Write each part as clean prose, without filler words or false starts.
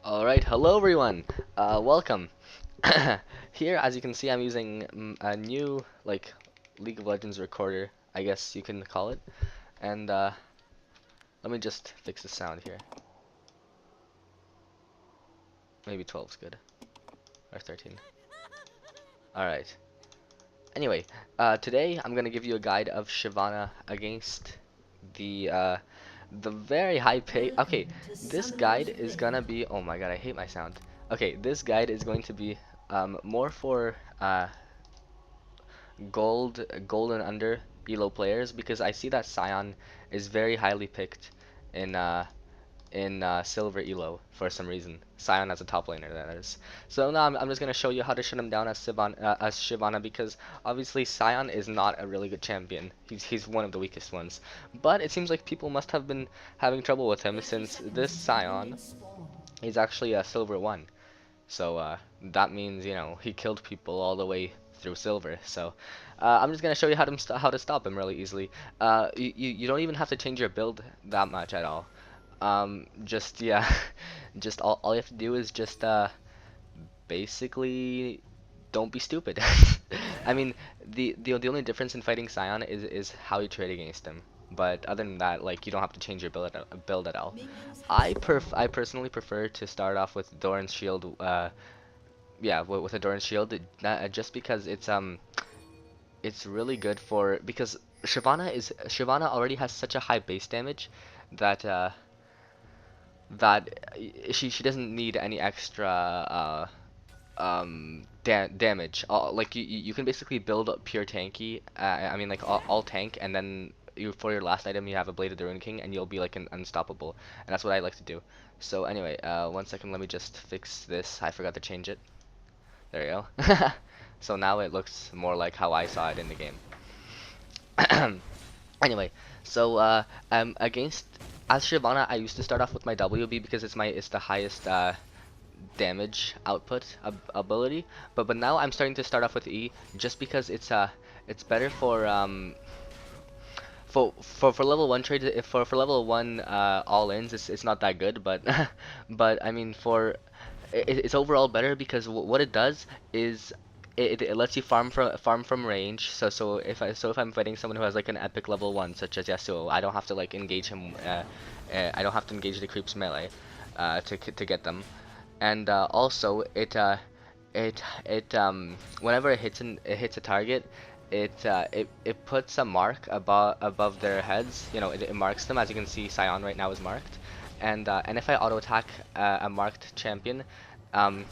Alright, hello everyone. Welcome. Here, as you can see, I'm using a new, League of Legends recorder, I guess you can call it. And, let me just fix the sound here. Maybe 12 is good. Or 13. Alright. Anyway, today I'm gonna give you a guide of Shyvana against the very high pay. Okay, this guide is gonna be. Oh my god, I hate my sound. Okay, this guide is going to be more for gold and under elo players because I see that Scion is very highly picked in silver elo for some reason. Scion as a top laner, that is. So now I'm just gonna show you how to shut him down as Shyvana because obviously Scion is not a really good champion. He's one of the weakest ones. But it seems like people must have been having trouble with him since this Scion is actually a silver 1. So that means, he killed people all the way through silver. So I'm just gonna show you how to stop him really easily. You don't even have to change your build that much at all. Just yeah, just all you have to do is just basically don't be stupid. I mean, the only difference in fighting Scion is how you trade against him. But other than that, like you don't have to change your build at all. I personally prefer to start off with Doran's shield. Yeah, with a Doran's shield, just because it's really good for because Shyvana already has such a high base damage that she doesn't need any extra damage. Like you can basically build up pure tanky. I mean like all tank, and then for your last item you have a Blade of the Rune King, and you'll be like unstoppable. And that's what I like to do. So anyway, 1 second, let me just fix this. I forgot to change it. There you go. So now it looks more like how I saw it in the game. Anyway, so against as Shyvana, I used to start off with my WB because it's the highest damage output ability. But now I'm starting to start off with E just because it's better for level 1 trades. If for level 1 all-ins, it's not that good, but but I mean it's overall better because what it does is it lets you farm from range. So if I'm fighting someone who has like an epic level 1 such as Yasuo, I don't have to like engage him. I don't have to engage the creeps melee to get them. And also it whenever it hits a target, it puts a mark above their heads. It marks them. As you can see, Scion right now is marked. And if I auto attack a marked champion, um,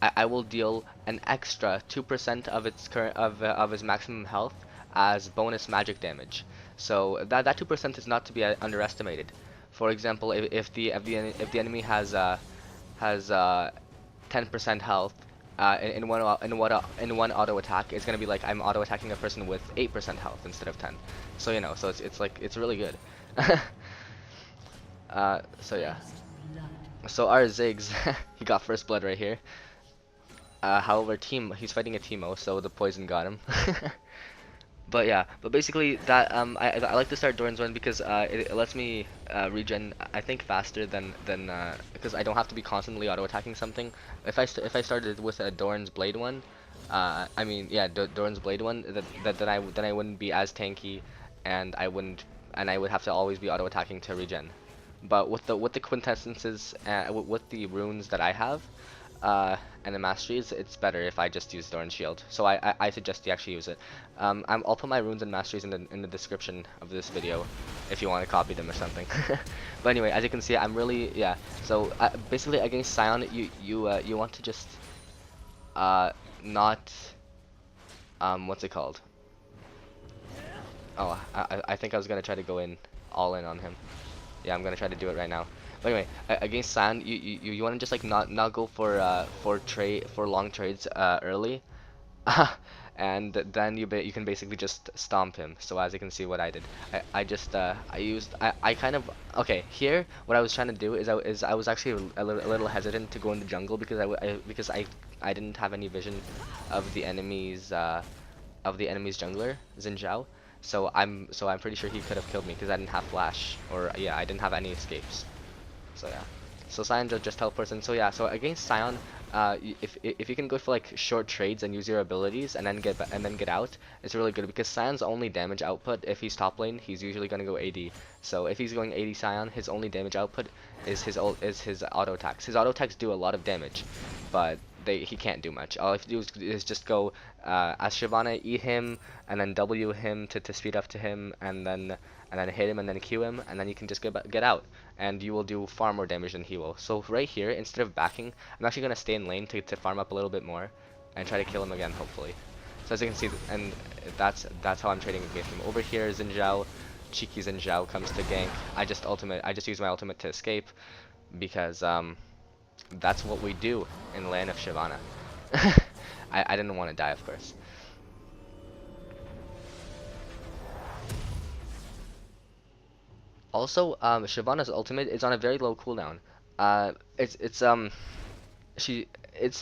I will deal an extra 2% of its current of his maximum health as bonus magic damage. So that 2% is not to be underestimated. For example, if the enemy has 10% health in one auto attack, it's gonna be like I'm auto attacking a person with 8% health instead of 10. So so it's like it's really good. So yeah. So our Ziggs, he got first blood right here. However, he's fighting a Teemo, so the poison got him. But yeah, but basically that I like to start Doran's one because it lets me regen I think faster than because I don't have to be constantly auto attacking something. If I started with a Doran's Blade one, I mean yeah, Doran's Blade one, then I wouldn't be as tanky, and I would have to always be auto attacking to regen. But with the quintessences, with the runes that I have, and the masteries, it's better if I just use Doran's Shield. So I suggest you actually use it. I'll put my runes and masteries in the description of this video if you want to copy them or something. But anyway, as you can see, I'm really yeah. So basically against Scion, you want to just not what's it called? Oh, I think I was gonna try to go all in on him. Yeah, I'm gonna try to do it right now. But anyway, against Sand, you want to just like not go for long trades early, and then you can basically just stomp him. So as you can see, what I did, I kind of okay here. What I was trying to do is I was actually a little hesitant to go in the jungle because because I didn't have any vision of the enemy's jungler Xin Zhao. So I'm pretty sure he could have killed me because I didn't have flash, or yeah, I didn't have any escapes. So yeah. So Scion just teleports in. So yeah, so against Scion, if you can go for like short trades and use your abilities and then get out, it's really good because Scion's only damage output, if he's top lane, he's usually gonna go AD. So if he's going AD Scion, his only damage output is his auto attacks. His auto attacks do a lot of damage, but he can't do much. All you have to do is just go as shyvana, eat him, and then W him to speed up to him, and then hit him and then Q him, and then you can just get out, and you will do far more damage than he will. So right here, instead of backing, I'm actually gonna stay in lane to farm up a little bit more, and try to kill him again, hopefully. So as you can see, and that's how I'm trading against him. Over here, Xin Zhao, cheeky Xin Zhao comes to gank. I just use my ultimate to escape, because that's what we do in land of Shyvana. I didn't want to die, of course. Also, Shyvana's ultimate is on a very low cooldown. It's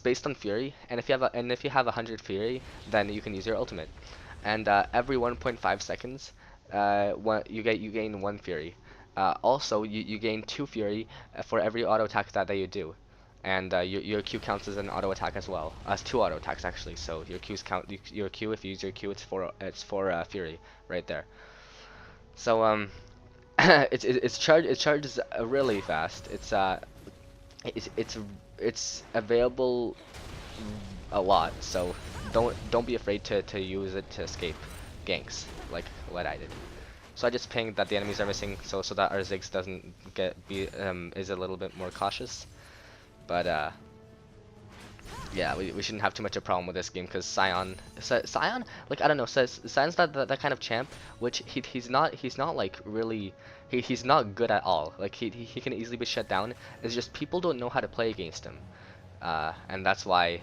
based on Fury, and if you have 100 Fury, then you can use your ultimate. And every 1.5 seconds, you gain 1 Fury. Also, you gain 2 Fury for every auto attack that you do. And your Q counts as an auto attack as well, as 2 auto attacks actually. So your Q's count, your Q, if you use your Q, it's for Fury right there. So it charges really fast. It's it's it's available a lot, so don't be afraid to use it to escape ganks like what I did. So I just pinged that the enemies are missing, so that our Ziggs doesn't is a little bit more cautious. But yeah, we shouldn't have too much of a problem with this game because Scion, like I don't know, Sion's that kind of champ, which he's not like really, he's not good at all. Like he can easily be shut down. It's just people don't know how to play against him, and that's why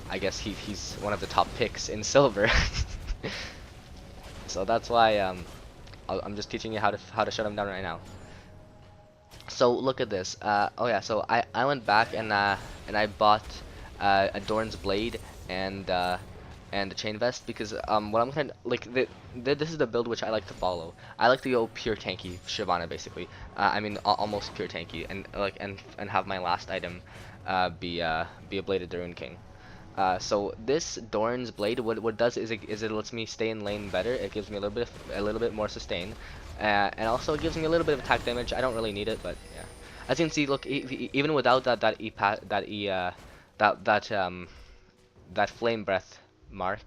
I guess he's one of the top picks in silver. So that's why I'm just teaching you how to shut him down right now. So look at this. Oh yeah, so I went back and I bought a Dorn's blade and a chain vest because what I'm kind of like this is the build which I like to follow. I like to go pure tanky Shyvana basically. I mean almost pure tanky and have my last item be a bladed Rune King. So this Dorn's blade, what it does is it lets me stay in lane better. It gives me a little bit more sustain, and also it gives me a little bit of attack damage. I don't really need it, but yeah. As you can see, look, even without that flame breath mark,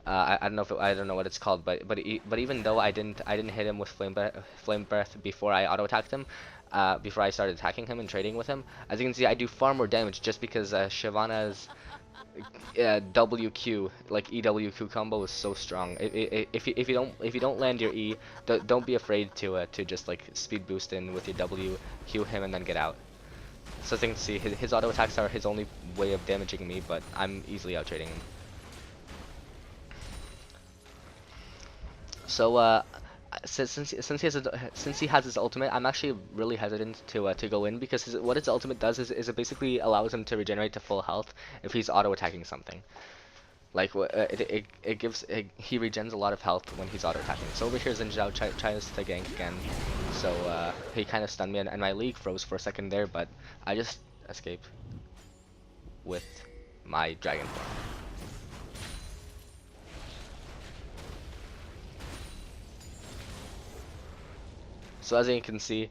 I don't know what it's called, but even though I didn't hit him with flame breath before I auto attacked him, before I started attacking him and trading with him, as you can see, I do far more damage just because Shyvana's WQ, like EWQ combo is so strong. If you don't land your E, don't be afraid to just like speed boost in with your W, Q him and then get out. So as you can see, his auto attacks are his only way of damaging me, but I'm easily out trading him. So since he has his ultimate, I'm actually really hesitant to go in because what his ultimate does is it basically allows him to regenerate to full health if he's auto attacking something. Like he regens a lot of health when he's auto attacking. So over here Xin Zhao tries to gank again. So he kind of stunned me and my league froze for a second there, but I just escape with my dragon form. So as you can see,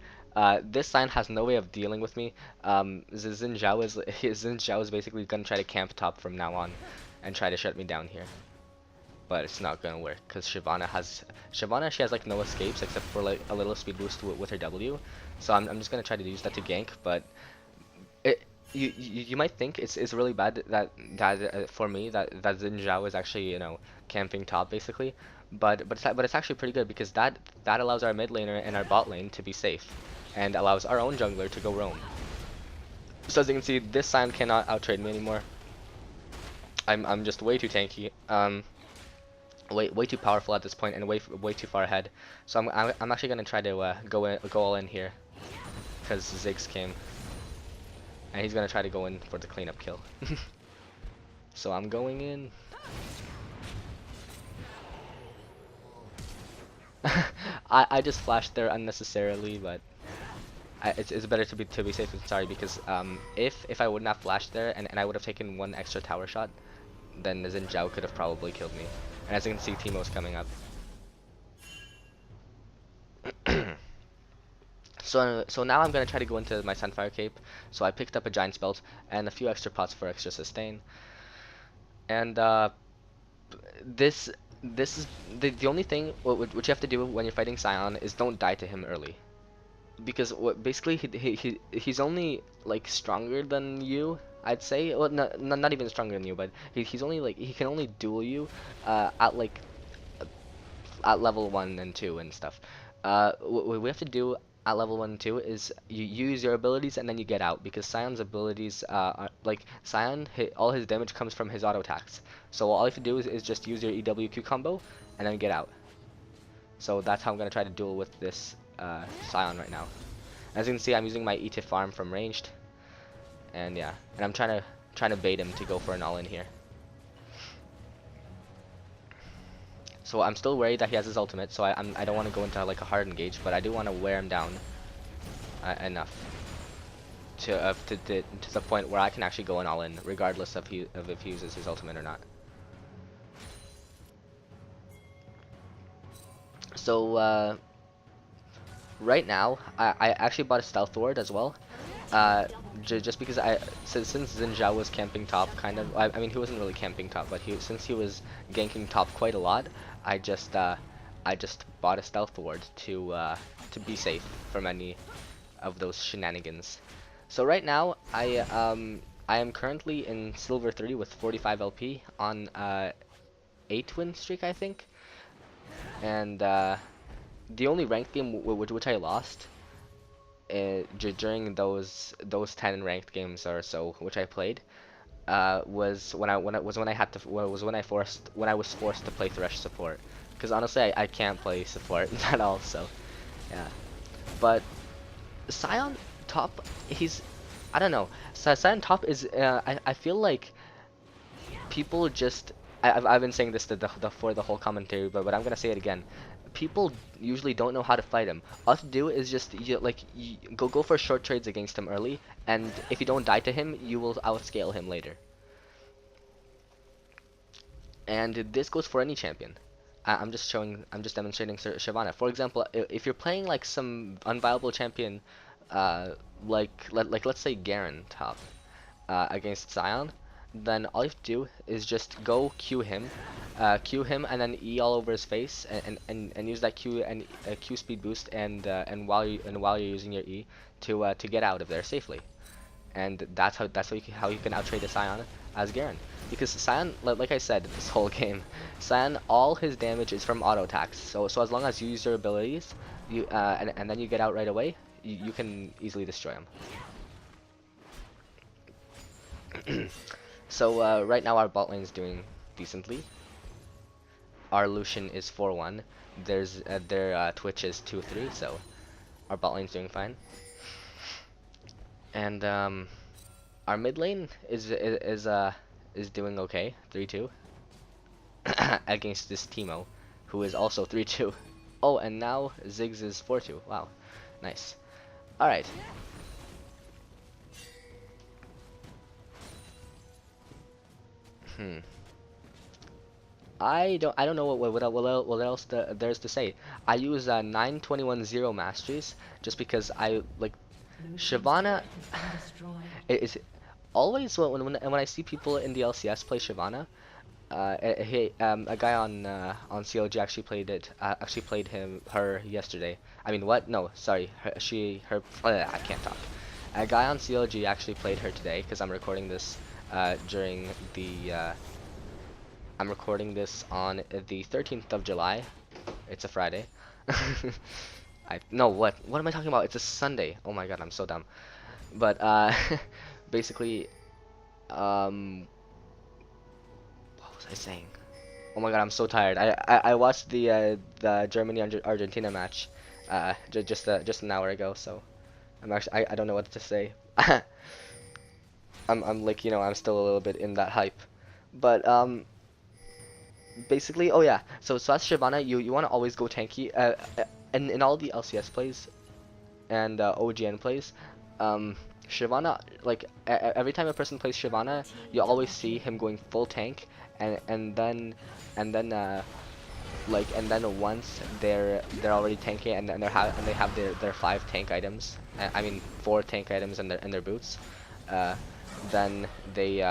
this Scion has no way of dealing with me. Xin Zhao is basically gonna try to camp top from now on, and try to shut me down here. But it's not gonna work because Shyvana she has like no escapes except for like a little speed boost with her W. So I'm just gonna try to use that to gank, but you might think it's really bad that for me that Xin Zhao is actually camping top basically. But it's actually pretty good because that allows our mid laner and our bot lane to be safe, and allows our own jungler to go roam. So as you can see, this Scion cannot outtrade me anymore. I'm just way too tanky, way too powerful at this point, and way too far ahead. So I'm actually gonna try to go all in here, because Ziggs came, and he's gonna try to go in for the cleanup kill. So I'm going in. I just flashed there unnecessarily, but it's better to be safe than sorry, because if I wouldn't have flashed there and I would have taken one extra tower shot, then Xin Zhao could have probably killed me. And as you can see, Teemo's coming up. So now I'm gonna try to go into my Sunfire Cape. So I picked up a Giant's Belt and a few extra pots for extra sustain. And this this is the only thing what you have to do when you're fighting Scion is don't die to him early, because basically he's only like stronger than you, I'd say. Well, not even stronger than you, but he's only like he can only duel you at like at level 1 and 2 and stuff. What we have to do at level 1 and 2 is you use your abilities and then you get out, because Scion's abilities are like Scion, all his damage comes from his auto attacks. So all you have to do is just use your EWQ combo and then get out. So that's how I'm gonna try to duel with this Scion right now. As you can see, I'm using my ETIF farm from ranged, and yeah, and I'm trying to bait him to go for an all-in here. So I'm still worried that he has his ultimate, so I don't want to go into like a hard engage, but I do want to wear him down enough to the point where I can actually go an all-in, regardless of if he uses his ultimate or not. So right now, I actually bought a stealth ward as well. Just because since Xin Zhao was camping top, kind of. I mean, he wasn't really camping top, but since he was ganking top quite a lot, I just bought a stealth ward to be safe from any of those shenanigans. So right now, I am currently in silver 3 with 45 LP on 8 win streak, I think, and the only ranked game which I lost during those 10 ranked games or so which I played was when I was forced to play Thresh support, because honestly I can't play support at all. So yeah, but Scion top, I don't know, Scion top is I feel like people just I've been saying this for the whole commentary, but I'm gonna say it again. People usually don't know how to fight him. All you have to do is just go for short trades against him early, and if you don't die to him, you will outscale him later. And this goes for any champion. I'm just demonstrating shyvana. For example, if you're playing like some unviable champion, like let's say Garen top, against Scion, then all you have to do is just go Q him, and then E all over his face, and use that Q and Q speed boost, and while you're using your E to get out of there safely. And that's how you can outtrade the Scion as Garen, because Scion, like I said this whole game, Scion, all his damage is from auto attacks. So as long as you use your abilities, you and then you get out right away, you can easily destroy him. So right now our bot lane is doing decently. Our Lucian is 4-1. Their Twitch is 2-3, so our bot lane's doing fine. And our mid lane is doing okay, 3-2 against this Teemo, who is also 3-2. Oh, and now Ziggs is 4-2. Wow, nice. All right. I don't know what else there's to say. I use 921-0 masteries just because I like shyvana. It's always when I see people in the LCS play shyvana. A guy on CLG actually played her yesterday. I mean, what? No, sorry. I can't talk. A guy on CLG actually played her today, because I'm recording this during the I'm recording this on the 13th of July. It's a Friday. No, what am I talking about? It's a Sunday. Oh my god, I'm so dumb. But basically, what was I saying? Oh my god, I'm so tired. I watched the Germany Argentina match just an hour ago, so I don't know what to say. I'm like, I'm still a little bit in that hype. But basically, oh yeah, so as shyvana, you want to always go tanky, and in all the LCS plays, and OGN plays, Shyvana, like every time a person plays Shyvana, you always see him going full tank, and then once they're already tanking and they have their 5 tank items, I mean 4 tank items in their boots, uh, then they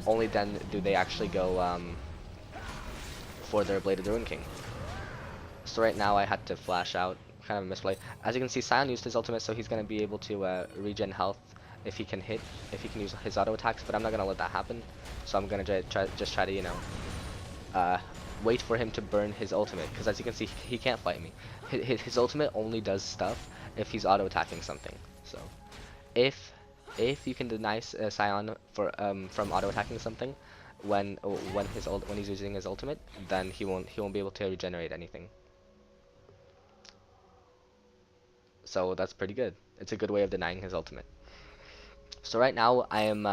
only then do they actually go for their Bladed Ruin King. So right now I had to flash out, kind of a misplay. As you can see, Scion used his ultimate, so he's gonna be able to regen health if he can use his auto attacks. But I'm not gonna let that happen. So I'm gonna just try to uh, wait for him to burn his ultimate, because as you can see, he can't fight me. His ultimate only does stuff if he's auto attacking something. So if you can deny Scion from auto attacking something when he's using his ultimate, then he won't be able to regenerate anything. So that's pretty good. It's a good way of denying his ultimate. So right now I am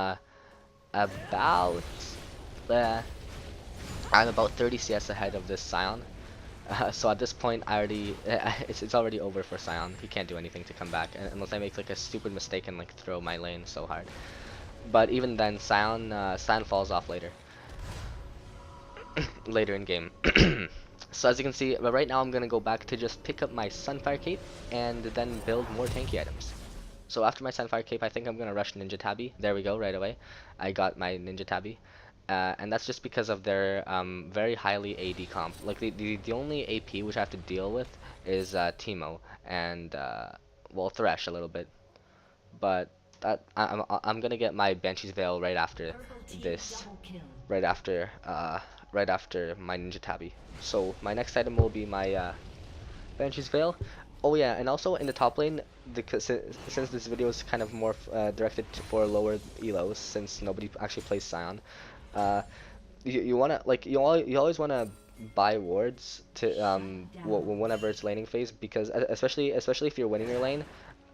about uh, I'm about 30 CS ahead of this Scion. So at this point, I already it's already over for Scion. He can't do anything to come back unless I make like a stupid mistake and like throw my lane so hard. But even then, Scion falls off later in game. So as you can see, but right now I'm gonna go back to just pick up my Sunfire Cape and then build more tanky items. So after my Sunfire Cape, I think I'm gonna rush Ninja Tabby. There we go, right away. I got my Ninja Tabby. And that's just because of their very highly AD comp. Like the only AP which I have to deal with is Teemo and well, Thresh a little bit. But I'm gonna get my Banshee's Veil right after this, right after my Ninja Tabby. So my next item will be my Banshee's Veil. Oh yeah, and also in the top lane, since this video is kind of more directed for lower elos, since nobody actually plays Scion, uh, you wanna like you always wanna buy wards to whenever it's laning phase, because especially if you're winning your lane,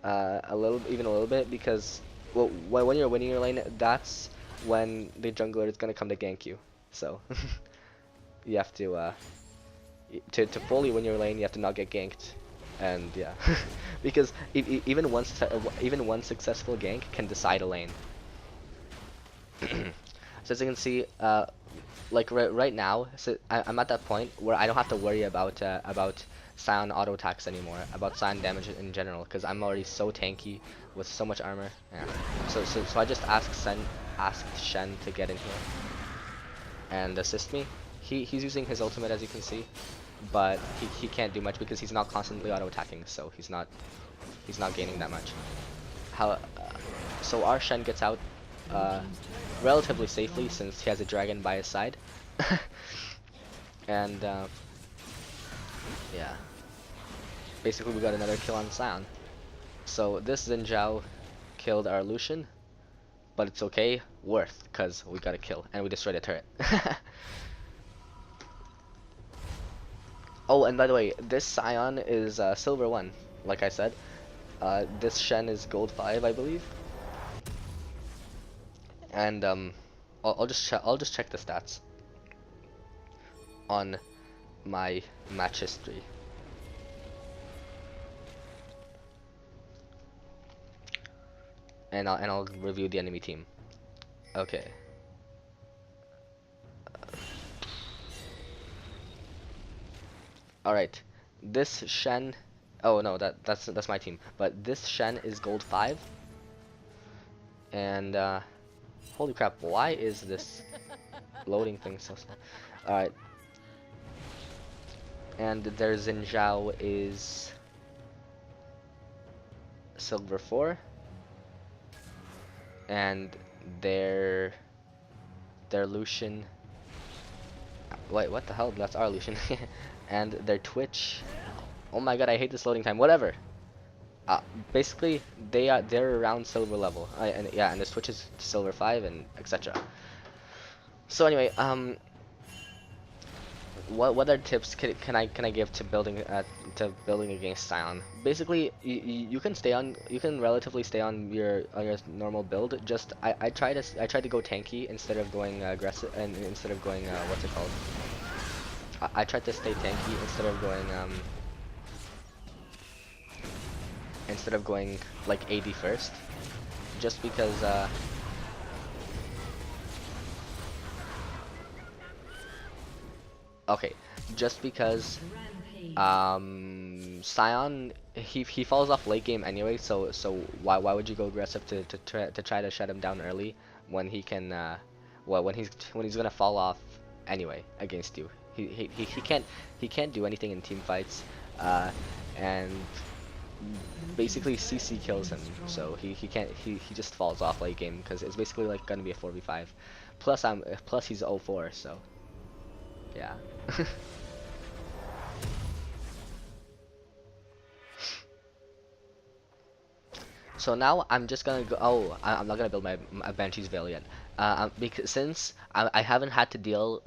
a little bit, because well, when you're winning your lane, that's when the jungler is gonna come to gank you. So you have to fully win your lane, you have to not get ganked, and yeah, because even one successful gank can decide a lane. So as you can see, like right now, so I'm at that point where I don't have to worry about Scion auto attacks anymore, about Scion damage in general, because I'm already so tanky with so much armor. Yeah. So I just asked Shen to get in here and assist me. He's using his ultimate, as you can see, but he can't do much because he's not constantly auto attacking, so he's not gaining that much. So our Shen gets out relatively safely since he has a dragon by his side. And yeah, basically we got another kill on Scion. So this Xin Zhao killed our Lucian, but it's okay, worth, because we got a kill and we destroyed a turret. Oh, and by the way, this Scion is silver 1, like I said. This Shen is gold 5, I believe. And I'll just check the stats on my match history. And I'll review the enemy team. Okay. All right. This Shen. Oh no, that's my team. But this Shen is gold 5. And holy crap! Why is this loading thing so slow? All right. And their Xin Zhao is silver 4. And their Lucian. Wait, what the hell? That's our Lucian. And their Twitch. Oh my god, I hate this loading time. Whatever. Basically, they're around silver level. And yeah, and this Twitch is silver 5 and etc. So anyway, what other tips can I give to building against Scion? Basically, you can relatively stay on your normal build. Just I try to go tanky instead of going aggressive, and instead of going what's it called? I tried to stay tanky instead of going instead of going like AD first, just because okay, just because Scion he falls off late game anyway, so why would you go aggressive to try to shut him down early when he can well when he's gonna fall off anyway against you. He can't do anything in team fights, and basically CC kills him, so he can't he just falls off late game because it's basically like gonna be a 4v5. Plus he's 0-4, so yeah. So now I'm just gonna go. Oh, I'm not gonna build my Banshee's Veil yet. Because since I haven't had to deal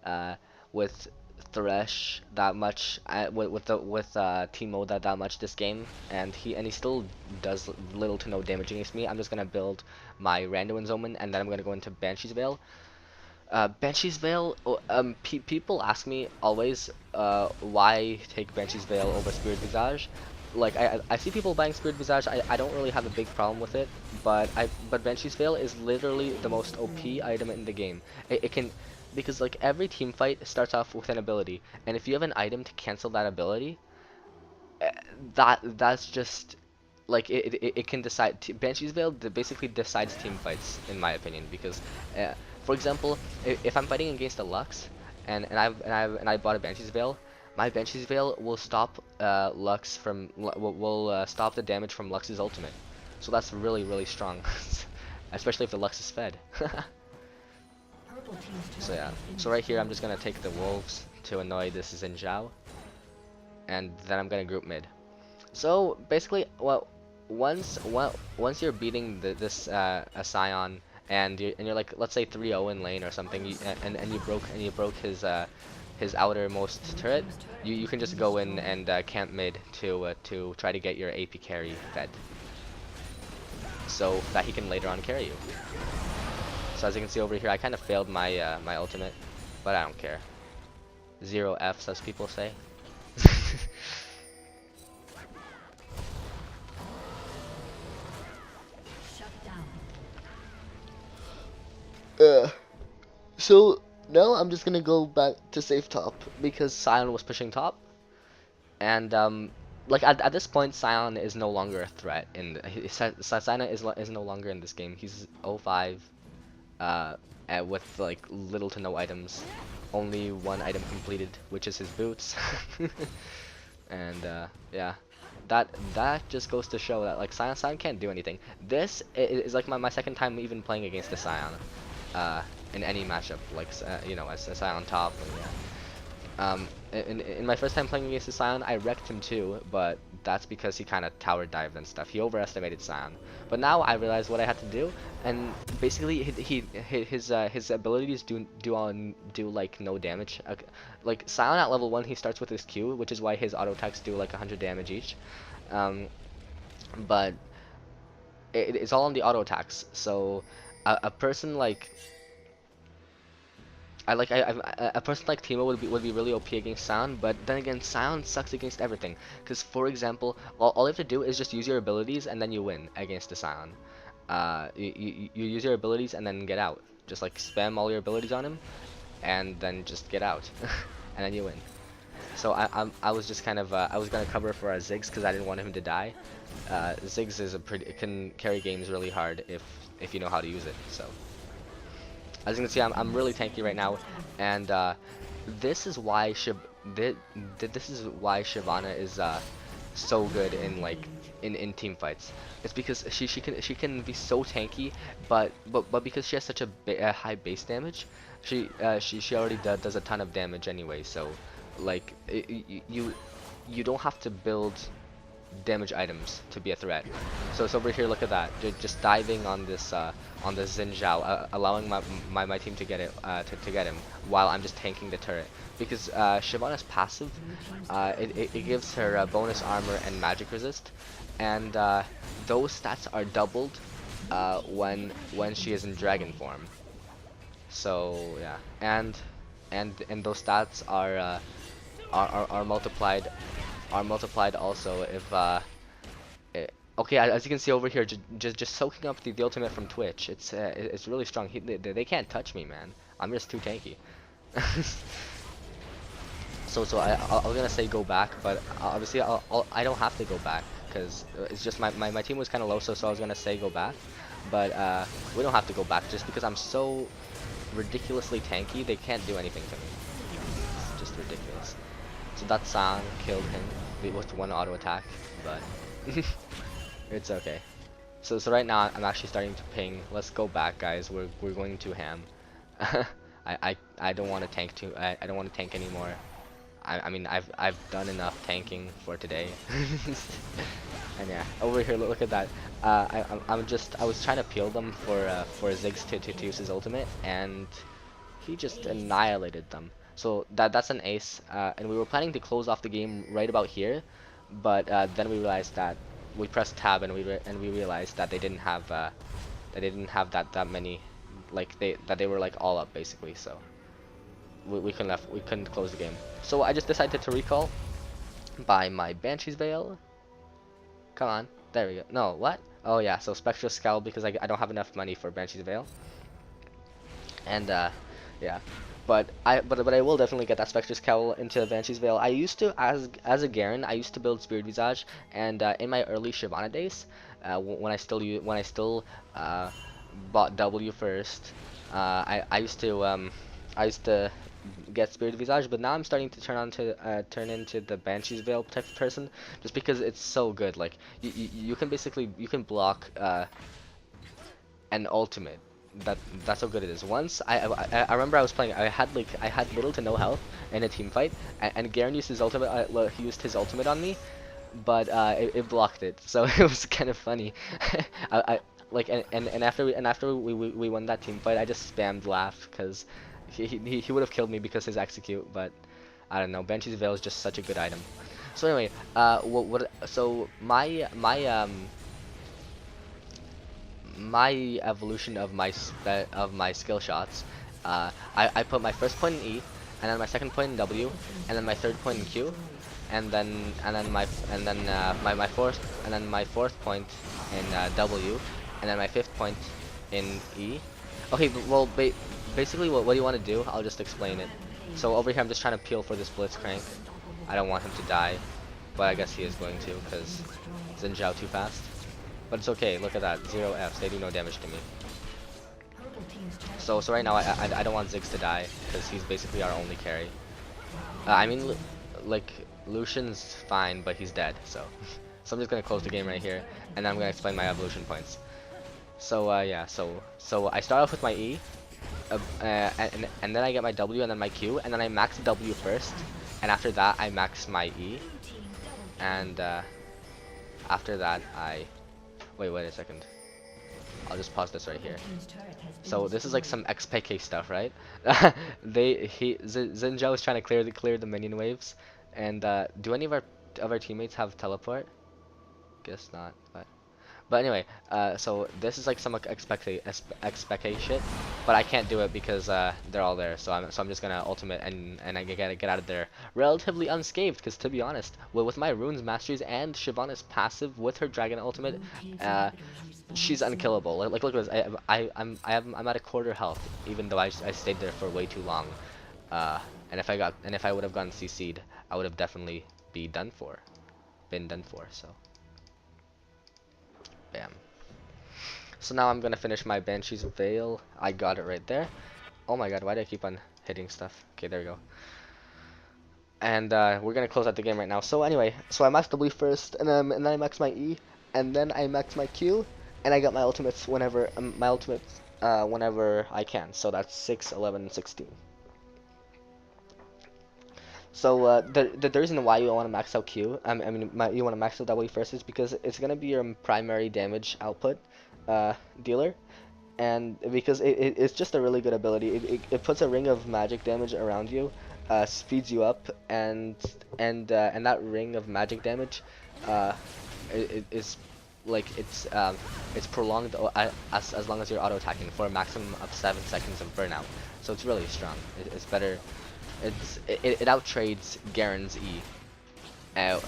uh, with Thresh that much, with Teemo that much this game, and he still does little to no damage against me. I'm just gonna build my Randuin's Omen, and then I'm gonna go into Banshee's Veil. Banshee's Veil. People ask me always, why take Banshee's Veil over Spirit Visage. Like I see people buying Spirit Visage. I don't really have a big problem with it, but Banshee's Veil is literally the most OP item in the game. It can, because like every team fight starts off with an ability, and if you have an item to cancel that ability, that's just like it can decide. Banshee's Veil basically decides team fights in my opinion, because for example, if I'm fighting against a Lux and I bought a Banshee's Veil, my Banshee's Veil will stop Lux from will stop the damage from Lux's ultimate. So that's really strong, especially if the Lux is fed. So yeah, so right here I'm just gonna take the wolves to annoy this Xin Zhao, and then I'm gonna group mid. So basically, well, once you're beating this a Scion, and you're like, let's say 3-0 in lane or something, and you broke his outermost turret, you can just go in and camp mid to try to get your AP carry fed, so that he can later on carry you. So as you can see over here, I kind of failed my my ultimate, but I don't care. 0 Fs, as people say. So now I'm just gonna go back to safe top because Scion was pushing top, and like at this point Scion is no longer a threat in Scion is no longer in this game. He's 0-5, with like little to no items, only one item completed, which is his boots, and yeah. That just goes to show that like Scion can't do anything. This is like my second time even playing against the Scion, in any matchup, like you know, as Scion top. And, yeah. In my first time playing against the Scion, I wrecked him too, but that's because he kind of tower dived and stuff. He overestimated Scion. But now I realized what I had to do, and basically his abilities do like no damage. Like Scion at level 1, he starts with his Q, which is why his auto attacks do like 100 damage each. But it's all on the auto attacks. So a person like a person like Teemo would be really OP against Scion, but then again, Scion sucks against everything. Because for example, all you have to do is just use your abilities and then you win against the Scion. You use your abilities and then get out. Just like spam all your abilities on him, and then just get out, and then you win. So I was just kind of I was gonna cover for our Ziggs because I didn't want him to die. Ziggs is can carry games really hard if you know how to use it. So. As you can see, I'm really tanky right now, and this is why this is why Shyvana is so good in like in team fights. It's because she can be so tanky, but because she has such a high base damage, she already does a ton of damage anyway. So like you don't have to build damage items to be a threat. So it's over here, look at that, just diving on this Xin Zhao, allowing my team to get it to get him while I'm just tanking the turret, because Shyvana's passive, it gives her bonus armor and magic resist, and those stats are doubled when she is in dragon form. So yeah, and those stats are multiplied also Okay, as you can see over here, just soaking up the ultimate from Twitch. It's really strong. They can't touch me, man. I'm just too tanky. I was gonna say go back, but obviously I don't have to go back because it's just my team was kind of low, so I was gonna say go back, but we don't have to go back just because I'm so ridiculously tanky. They can't do anything to me. It's just ridiculous. So that Scion killed him with one auto attack, but it's okay. So right now I'm actually starting to ping. Let's go back, guys. We're going to ham. I don't want to tank too. I don't want to tank anymore. I mean I've done enough tanking for today. And yeah, over here look at that. I was trying to peel them for Ziggs to use his ultimate, and he just annihilated them. So that's an ace, and we were planning to close off the game right about here, but then we realized that we pressed tab and we realized that they didn't have that many, like they were like all up basically. So we couldn't close the game. So I just decided to recall, buy my Banshee's Veil. Come on, there we go. No, what? Oh yeah, so Spectral Scowl because I don't have enough money for Banshee's Veil. And yeah, but I will definitely get that Spectre's Cowl into Banshee's Veil. I used to, as a Garen, I used to build Spirit Visage, and in my early Shyvana days, when I still bought W first, I used to get Spirit Visage, but now I'm starting to turn into the Banshee's Veil type of person, just because it's so good. Like you can basically block an ultimate. That's how good it is. Once I remember I was playing. I had little to no health in a team fight, and Garen used his ultimate. He used his ultimate on me, but it blocked it. So it was kind of funny. I like and after we won that team fight, I just spammed laugh because he would have killed me because his execute. But I don't know. Banshee's Veil is just such a good item. So anyway, so my evolution of my skill shots. I put my first point in E, and then my second point in W, and then my third point in Q, and then my fourth point in W, and then my fifth point in E. Okay, well basically what you want to do, I'll just explain it. So over here I'm just trying to peel for this Blitzcrank. I don't want him to die, but I guess he is going to because Xin Zhao too fast. But it's okay, look at that, 0 Fs, they do no damage to me. So right now I don't want Ziggs to die, because he's basically our only carry. I mean, like, Lucian's fine, but he's dead, so. So I'm just gonna close the game right here, and then I'm gonna explain my evolution points. So yeah, so I start off with my E, and then I get my W and then my Q, and then I max W first, and after that I max my E, and after that wait a second. I'll just pause this right here. So this is like some XPK stuff, right? Xin Zhao is trying to clear the minion waves, and do any of our teammates have teleport? Guess not. But anyway, so this is like some XPK shit, but I can't do it because they're all there. So I'm just gonna ultimate and I get out of there relatively unscathed. Because to be honest, with my runes masteries and Shyvana's passive with her dragon ultimate, she's unkillable. Like look at this. I'm at a quarter health, even though I stayed there for way too long. And if I would have gotten CC'd, I would have definitely been done for. So. Bam. So now I'm gonna finish my Banshee's Veil. I got it right there. Oh my god, why do I keep on hitting stuff? Okay, there we go. And we're gonna close out the game right now. So anyway, so I maxed W first, and then I maxed my E, and then I maxed my Q, and I got my ultimates whenever whenever I can. So that's 6, 11, and 16. So the reason why you want to max out Q, you want to max out W first is because it's gonna be your primary damage output dealer, and because it's just a really good ability. It puts a ring of magic damage around you, speeds you up, and that ring of magic damage is like it's prolonged as long as you're auto attacking for a maximum of 7 seconds of burnout. So it's really strong. It's better. It outtrades Garen's E,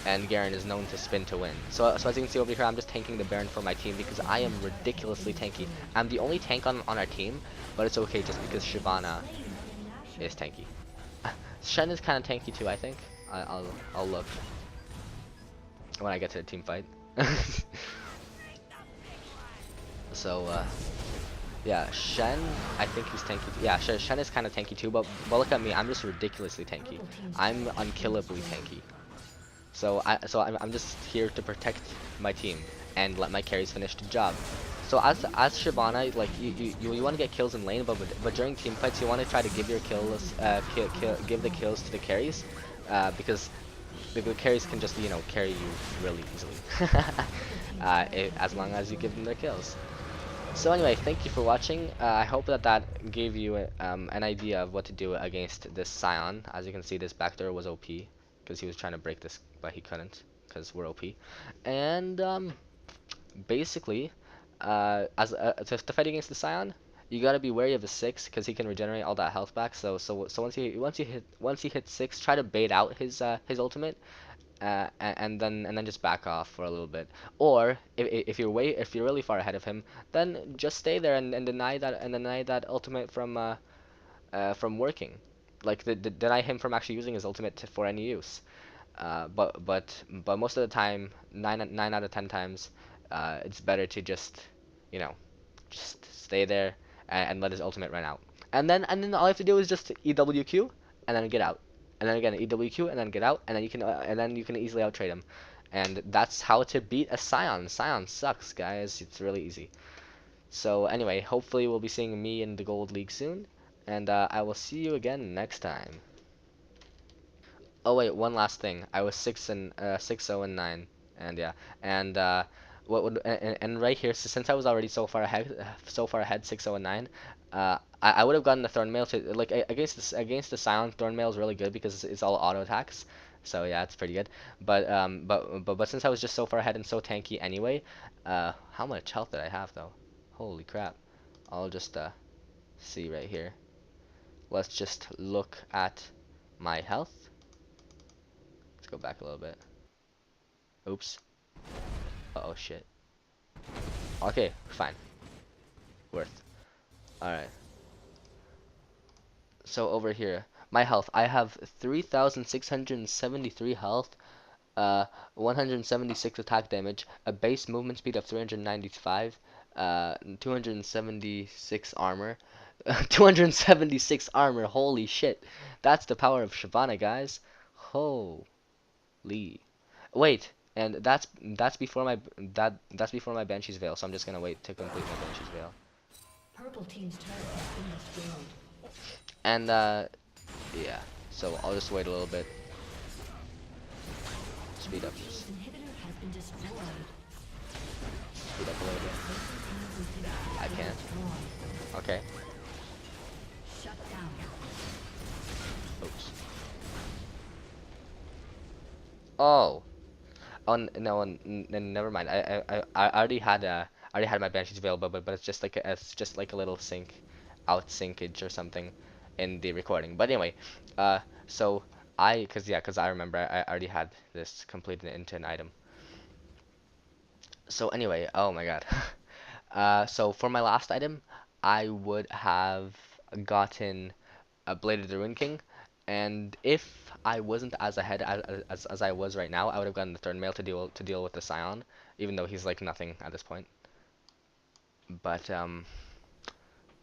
and Garen is known to spin to win. So as you can see over here, I'm just tanking the Baron for my team because I am ridiculously tanky. I'm the only tank on our team, but it's okay just because Shyvana is tanky. Shen is kind of tanky too, I think. I'll look when I get to the team fight. So yeah, Shen, I think he's tanky. Yeah, Shen is kind of tanky too, but look at me, I'm just ridiculously tanky. I'm unkillably tanky. So I'm just here to protect my team and let my carries finish the job. So as Shyvana, like you want to get kills in lane, but during team fights you want to try to give your kills give the kills to the carries, because the carries can just carry you really easily, as long as you give them their kills. So anyway, thank you for watching. I hope that gave you an idea of what to do against this Scion. As you can see, this backdoor was OP because he was trying to break this, but he couldn't because we're OP. And basically, to fight against the Scion, you gotta be wary of the 6 because he can regenerate all that health back. So once he hits 6, try to bait out his ultimate, and then just back off for a little bit. Or if you're really far ahead of him, then just stay there and deny that ultimate from working. Like deny him from actually using his ultimate for any use. But most of the time, nine out of 10 times, it's better to just you know just stay there and let his ultimate run out. And then all you have to do is just EWQ and then get out. And then again EWQ and then get out, and then you can easily out trade him. And that's how to beat a Scion. Scion sucks, guys. It's really easy. So anyway, hopefully we'll be seeing me in the Gold League soon, and I will see you again next time. Oh wait, one last thing. I was 6-0 and 9, and yeah, and what would and right here, since I was already so far ahead, 6-0 and 9, I would have gotten the Thornmail to like against the Scion. Thornmail is really good because it's all auto attacks. So yeah, it's pretty good. But since I was just so far ahead and so tanky anyway, how much health did I have though? Holy crap! I'll just see right here. Let's just look at my health. Let's go back a little bit. Oops. Uh-oh, shit. Okay, fine. Worth. Alright. So over here, my health. I have 3,673 health, 176 attack damage, a base movement speed of 395, 276 armor. 276 armor, holy shit. That's the power of Shyvana, guys. Holy. Wait, and that's before that's before my Banshee's Veil, so I'm just gonna wait to complete my Banshee's Veil. Purple team's turret has been destroyed. And yeah, so I'll just wait a little bit. Speed up. Inhibitor has been destroyed. Speed up a little bit. I can't. Okay. Shut down. Oops. Oh. Oh no, never mind. I already had my Banshee's Veil, but it's just like a little out syncage or something in the recording. But anyway, so cause I remember I already had this completed into an item. So anyway, oh my god. So for my last item, I would have gotten a Blade of the Ruin King, and if I wasn't as ahead as I was right now, I would have gotten the third mail to deal with the Scion, even though he's like nothing at this point. But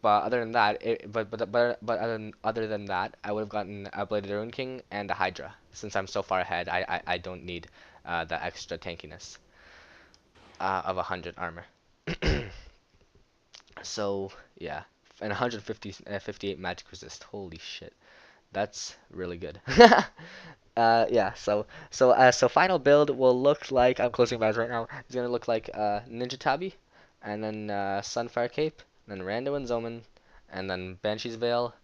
other than that, other than that, I would have gotten a Blade of the Ruin King and a Hydra. Since I'm so far ahead, I don't need the extra tankiness of 100 armor. So yeah, and 58 magic resist. Holy shit. That's really good. Yeah. So final build will look like, I'm closing my eyes right now. It's gonna look like Ninja Tabi, and then Sunfire Cape, then Rando and Zoman, and then Banshee's Veil,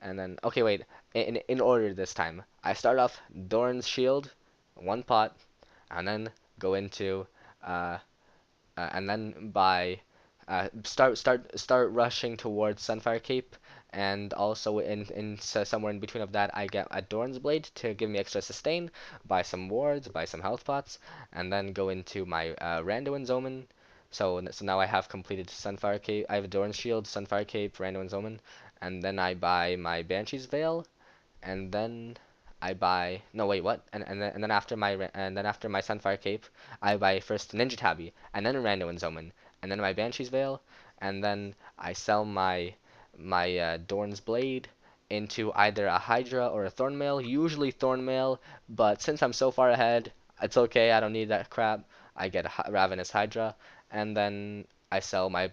and then okay wait. In order this time, I start off Doran's Shield, one pot, and then go into and then buy Start rushing towards Sunfire Cape, and also somewhere in between of that, I get a Doran's Blade to give me extra sustain, buy some wards, buy some health pots, and then go into my Randuin's Omen. So now I have completed Sunfire Cape. I have a Doran's Shield, Sunfire Cape, Randuin's Omen, and then I buy my Banshee's Veil, and then I buy no wait what and then after my Sunfire Cape I buy first Ninja Tabby and then a Randuin's Omen and then my Banshee's Veil and then I sell my Dorn's Blade into either a Hydra or a Thornmail, usually Thornmail, but since I'm so far ahead, it's okay. I don't need that crap. I get a Ravenous Hydra, and then I sell my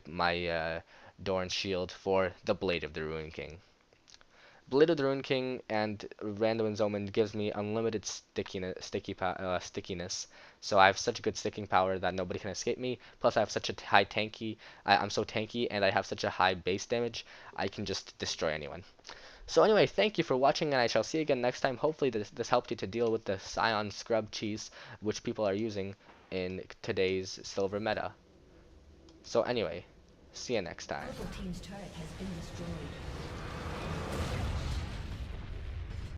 Dorn Shield for the Blade of the Ruin King. Blade of the Ruin King and Randuin's Omen gives me unlimited stickiness. So I have such good sticking power that nobody can escape me. Plus I have such a high tanky. I'm so tanky and I have such a high base damage. I can just destroy anyone. So anyway, thank you for watching, and I shall see you again next time. Hopefully this helped you to deal with the Scion scrub cheese, which people are using in today's silver meta. So anyway, see you next time. Purple team's turret has been destroyed.